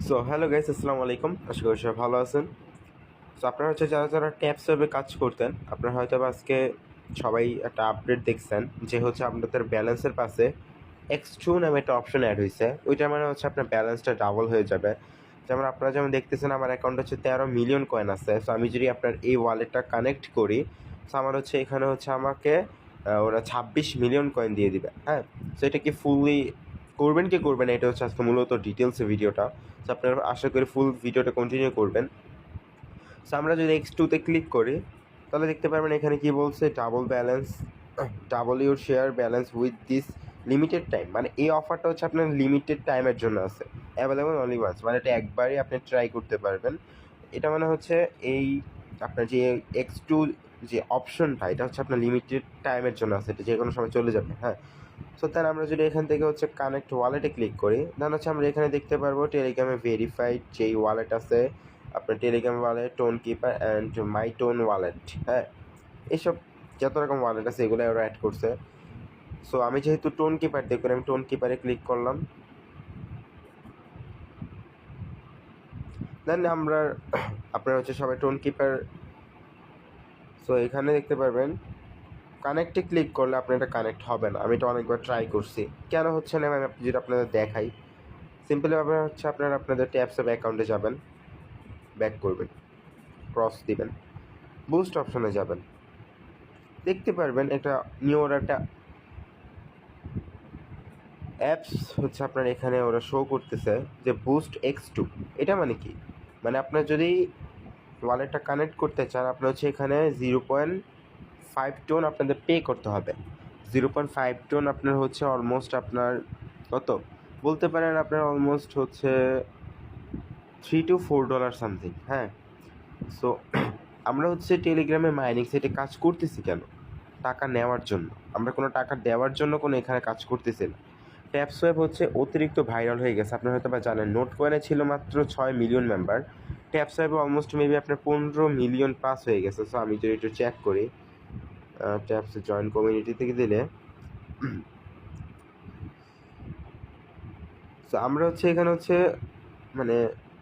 So hello guys, আসসালামু আলাইকুম। আশা করি সবাই ভালো আছেন। সো আপনারা হচ্ছে যারা যারা ট্যাপস ওয়েবে কাজ করতেন, আপনারা হয়তো বা আজকে সবাই একটা আপডেট দেখছেন যে হচ্ছে আপনাদের ব্যালেন্সের পাশে X2 নামে একটা অপশন অ্যাড হয়েছে। ওইটার মানে হচ্ছে আপনার ব্যালেন্সটা ডাবল হয়ে যাবে। যেমন আপনারা যেমন দেখতেছেন আমার অ্যাকাউন্টে হচ্ছে 13 মিলিয়ন কয়েন আছে। সো আমি যদি আপনার এই ওয়ালেটটা কানেক্ট করি, সো আমার হচ্ছে এখানে হচ্ছে আমাকে ওরা 26 মিলিয়ন কয়েন দিয়ে দিবে। হ্যাঁ, সো এটা কি ফুললি করবেন কি করবেন না, এটা হচ্ছে আজকে মূলত ডিটেলসে ভিডিওটা। সো আপনারা আশা করি ফুল ভিডিওটা কন্টিনিউ করবেন। সো আমরা যদি X2-তে ক্লিক করি তাহলে দেখতে পারবেন এখানে কি বলছে, double balance, double your share balance with this limited time. মানে এই অফারটা হচ্ছে আপনার লিমিটেড টাইমের জন্য আছে, অ্যাভেলেবল অনলি ওয়ান্স। মানে এটা একবারই আপনি ট্রাই করতে পারবেন। এটা মানে হচ্ছে এই আপনার যে X2 যে অপশনটা, এটা হচ্ছে আপনার লিমিটেড টাইমের জন্য আছে, এটা যে কোনো সময় চলে যাবে। হ্যাঁ, সো তাহলে আমরা যদি এখান থেকে হচ্ছে কানেক্ট ওয়ালেটে ক্লিক করি, দেন হচ্ছে আমরা এখানে দেখতে পারবো টেলিগ্রামে ভেরিফাইড যেই ওয়ালেট আছে, আপনার Telegram wallet, tone keeper and my tone wallet. হ্যাঁ, এইসব যত রকম ওয়ালেট আছে এগুলো ওরা অ্যাড করছে। সো আমি যেহেতু টোন কিপার দেখবেন, আমি টোন কিপারে ক্লিক করলাম। দেন আমরা আপনার হচ্ছে সবাই টোন কিপার। সো এখানে দেখতে পারবেন কানেক্টে ক্লিক করলে আপনার এটা কানেক্ট হবে না। আমি এটা অনেকবার ট্রাই করছি, কেন হচ্ছে না আমি যদি আপনাদের দেখাই। সিম্পলি ব্যাপার হচ্ছে আপনারা আপনাদের ট্যাপস অফ অ্যাকাউন্টে যাবেন, ব্যাক করবেন, ক্রস দিবেন, বুস্ট অপশনে যাবেন, দেখতে পারবেন একটা নিউ ওরা একটা অ্যাপস হচ্ছে আপনার এখানে ওরা শো করতেছে যে বুস্ট X2। এটা মানে কি, মানে আপনার যদি ওয়ালেটটা কানেক্ট করতে চান, আপনার হচ্ছে এখানে 0.5 টোন আপনাদের পে করতে হবে। 0.5 টোন আপনার হচ্ছে অলমোস্ট আপনার কত বলতে পারেন, আপনার অলমোস্ট হচ্ছে $3 to $4 সামথিং। হ্যাঁ, সো আমরা হচ্ছে টেলিগ্রামে মাইনিং সাইটে কাজ করতেছি কেন? টাকা নেওয়ার জন্য। আমরা কোনো টাকা দেওয়ার জন্য কোনো এখানে কাজ করতেছি না। ট্যাপসোয়েব হচ্ছে অতিরিক্ত ভাইরাল হয়ে গেছে, আপনারা হয়তো বা জানেন। নোট কয়েনে ছিল মাত্র 6 মিলিয়ন মেম্বার, ট্যাপসোয়েবে অলমোস্ট মেবি আপনার 15 মিলিয়ন পাস হয়ে গেছে। সো আমি যদি একটু চেক করি, ট্যাপসে জয়েন কমিউনিটি থেকে দিলে, সো আমরা হচ্ছে এখানে হচ্ছে মানে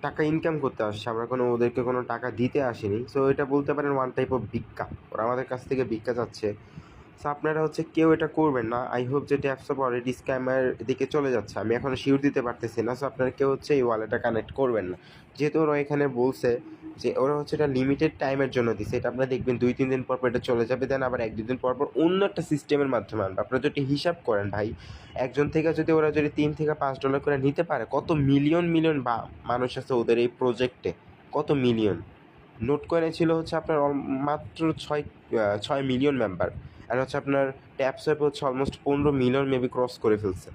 টাকা ইনকাম করতে আসছি, আমরা কোনো ওদেরকে কোনো টাকা দিতে আসিনি। সো এটা বলতে পারেন ওয়ান টাইপ অফ ভিক্ষা, ওরা আমাদের কাছ থেকে ভিক্ষা চাচ্ছে। সো আপনারা হচ্ছে কেউ এটা করবেন না। আই হোপ যে ট্যাপসঅপ অলরেডি স্ক্যামের দিকে চলে যাচ্ছে, আমি এখনও শিওর দিতে পারতেছি না। সো আপনারা কেউ হচ্ছে এই ওয়ালেটটা কানেক্ট করবেন না, যেহেতু ওরা এখানে বলছে যে ওরা হচ্ছে এটা লিমিটেড টাইমের জন্য দিচ্ছে। এটা আপনারা দেখবেন 2-3 দিন পর পর এটা চলে যাবে, দেন আবার 1-2 দিন পর পর অন্য একটা সিস্টেমের মাধ্যমে আনবে। আপনারা যদি হিসাব করেন ভাই, একজন থেকে যদি ওরা যদি $3 থেকে $5 করে নিতে পারে, কত মিলিয়ন মিলিয়ন বা মানুষ আছে ওদের এই প্রজেক্টে, কত মিলিয়ন। নোট কয়েনে ছিল হচ্ছে আপনার মাত্র 6 মিলিয়ন মেম্বার, আর হচ্ছে আপনার ট্যাপসঅ্যাপ হচ্ছে অলমোস্ট 15 মিলিয়ন মেবি ক্রস করে ফেলছে।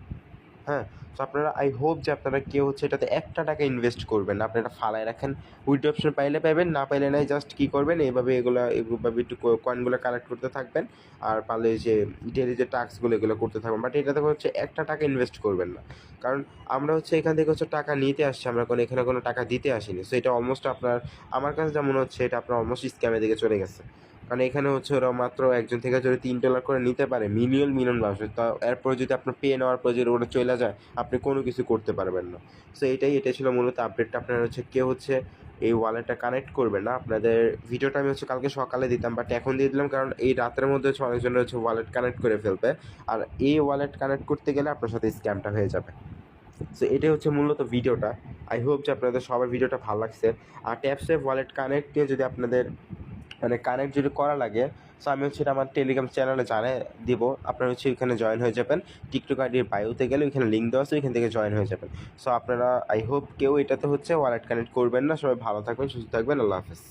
হ্যাঁ, তো আপনারা আই হোপ যে আপনারা কেউ হচ্ছে এটাতে একটা টাকা ইনভেস্ট করবেন না, আপনারা ফালায় রাখেন। উইথড্র অপশন পাইলে পাবেন, না পাইলে নাই, জাস্ট কী করবেন এইভাবে এভাবে একটু কয়েনগুলো কালেক্ট করতে থাকবেন। আর পারলে যে ডেলি যে টাস্কগুলো এগুলো করতে থাকবেন, বাট এটাতে হচ্ছে একটা টাকা ইনভেস্ট করবেন না। কারণ আমরা হচ্ছে এখান থেকে হচ্ছে টাকা নিতে আসছি, আমরা এখানে কোনো টাকা দিতে আসিনি। সো এটা অলমোস্ট আপনার, আমার কাছে যা মনে হচ্ছে এটা আপনার অলমোস্ট স্ক্যামের দিকে চলে গেছে। কারণ এখানে হচ্ছে ওরা মাত্র একজন থেকে যদি $3 করে নিতে পারে, মিলিয়ন মিলিয়ন মানুষ, তা এরপরে যদি আপনার পে নেওয়ার পর যদি ওটা চলে যায়, আপনি কোনো কিছু করতে পারবেন না। সো এটাই ছিল মূলত আপডেটটা। আপনার হচ্ছে কেউ হচ্ছে এই ওয়ালেটটা কানেক্ট করবেন না। আপনাদের ভিডিওটা আমি হচ্ছে কালকে সকালে দিতাম, বাট এখন দিয়ে দিলাম, কারণ এই রাতের মধ্যে হচ্ছে অনেকজনের হচ্ছে ওয়ালেট কানেক্ট করে ফেলবে, আর এই ওয়ালেট কানেক্ট করতে গেলে আপনার সাথে স্ক্যামটা হয়ে যাবে। সো এটাই হচ্ছে মূলত ভিডিওটা। আই হোপ যে আপনাদের সবার ভিডিওটা ভালো লাগছে। আর ট্যাপসেভ ওয়ালেট কানেক্ট দিয়ে যদি আপনাদের মানে কানেক্ট যদি করা লাগে, সো আমি হচ্ছে এটা আমার টেলিগ্রাম চ্যানেলে জানিয়ে দিব। আপনারা হচ্ছে ওইখানে জয়েন হয়ে যাবেন। টিকটক আইডির বায়োতে গেলে ওইখানে লিঙ্ক দেওয়া আছে, ওইখান থেকে জয়েন হয়ে যাবেন। সো আপনারা আই হোপ কেউ এটাতে হচ্ছে ওয়ালেট কানেক্ট করবেন না। সবাই ভালো থাকবেন, সুস্থ থাকবেন, আল্লাহ হাফেজ।